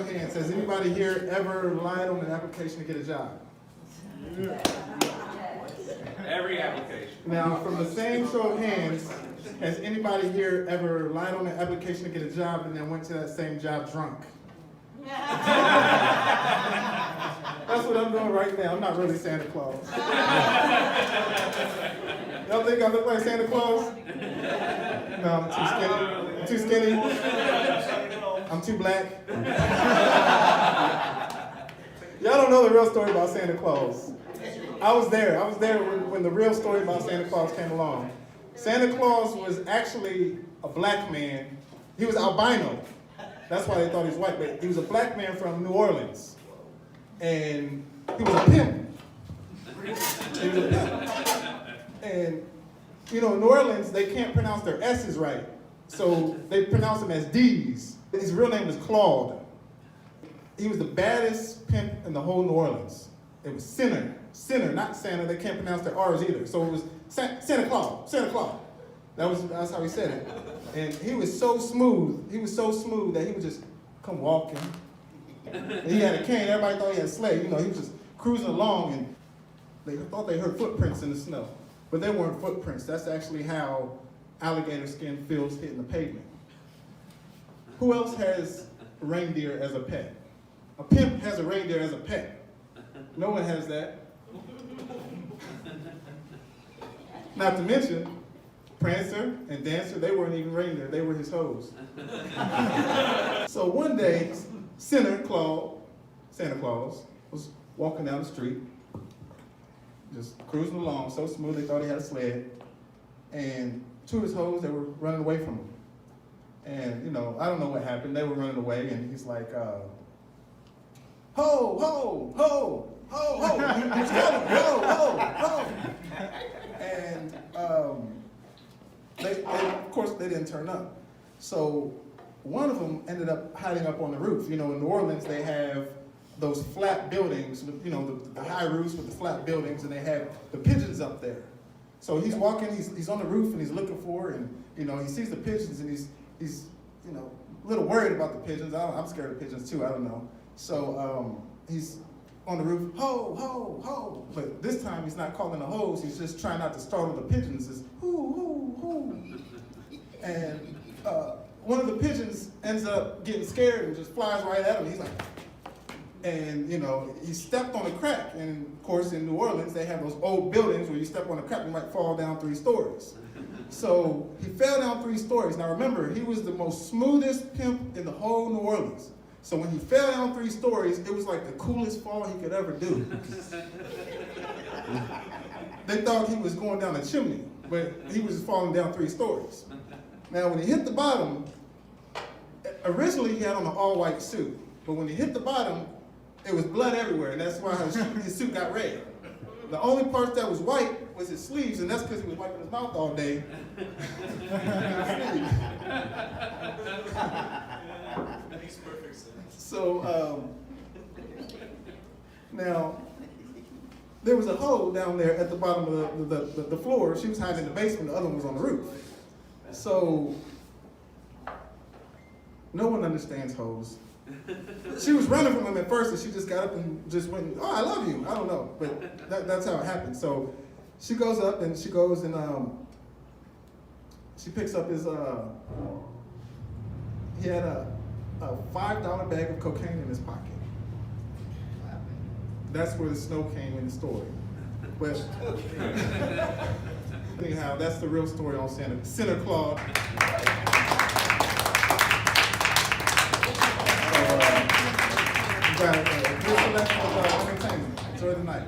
of hands, has anybody here ever lied on an application to get a job? Every application. Now, from the same show of hands, has anybody here ever lied on an application to get a job and then went to that same job drunk? That's what I'm doing right now. I'm not really Santa Claus. Y'all think I look like Santa Claus? No, I'm too skinny. I'm too skinny. I'm too black. Y'all don't know the real story about Santa Claus. I was there when the real story about Santa Claus came along. Santa Claus was actually a black man. He was albino. That's why they thought he was white, but he was a black man from New Orleans. And he was a pimp. He was a pimp. And, you know, in New Orleans, they can't pronounce their S's right. So they pronounce them as D's. His real name was Claude. He was the baddest pimp in the whole New Orleans. It was Sinner, not Santa. They can't pronounce their R's either. So it was Santa Claus. That's how he said it. And he was so smooth. He was so smooth that he would just come walking. And he had a cane. Everybody thought he had a sleigh. You know, he was just cruising along, and they thought they heard footprints in the snow. But they weren't footprints. That's actually how alligator skin feels hitting the pavement. Who else has reindeer as a pet? A pimp has a reindeer as a pet. No one has that. Not to mention, Prancer and Dancer, they weren't even reindeer, they were his hoes. So one day, Santa Claus was walking down the street, just cruising along, so smooth they thought he had a sled. And two of his hoes, they were running away from him. And, you know, I don't know what happened. They were running away, and he's like, ho, ho, ho, ho, ho. He was calling, ho, ho, ho. And of course, they didn't turn up. So one of them ended up hiding up on the roof. You know, in New Orleans, they have those flat buildings, with, you know, the high roofs with the flat buildings, and they have the pigeons up there. So he's walking, he's on the roof, and he's looking for her, and, you know, he sees the pigeons, and he's you know, a little worried about the pigeons. I'm scared of pigeons too, I don't know. So he's on the roof, ho, ho, ho. But this time he's not calling the hoes, he's just trying not to startle the pigeons. It's hoo, hoo, hoo. And one of the pigeons ends up getting scared and just flies right at him. He's like, and you know, he stepped on a crack. And of course in New Orleans, they have those old buildings where you step on a crack, you might fall down 3 stories. So he fell down 3 stories. Now remember, he was the most smoothest pimp in the whole New Orleans. So when he fell down 3 stories, it was like the coolest fall he could ever do. They thought he was going down a chimney, but he was falling down 3 stories. Now when he hit the bottom, originally he had on an all-white suit, but when he hit the bottom, it was blood everywhere, and that's why his suit got red. The only part that was white was his sleeves, and that's because he was wiping his mouth all day. Makes perfect sense. So now there was a hoe down there at the bottom of the floor. She was hiding in the basement. The other one was on the roof. So no one understands hoes. She was running from him at first, and she just got up and just went, oh, I love you. I don't know, but that's how it happened. So she goes up, and she goes and she picks up his, he had a $5 bag of cocaine in his pocket. That's where the snow came in the story. But anyhow, that's the real story on Santa Claus. Here's the lesson of entertainment. Enjoy the night.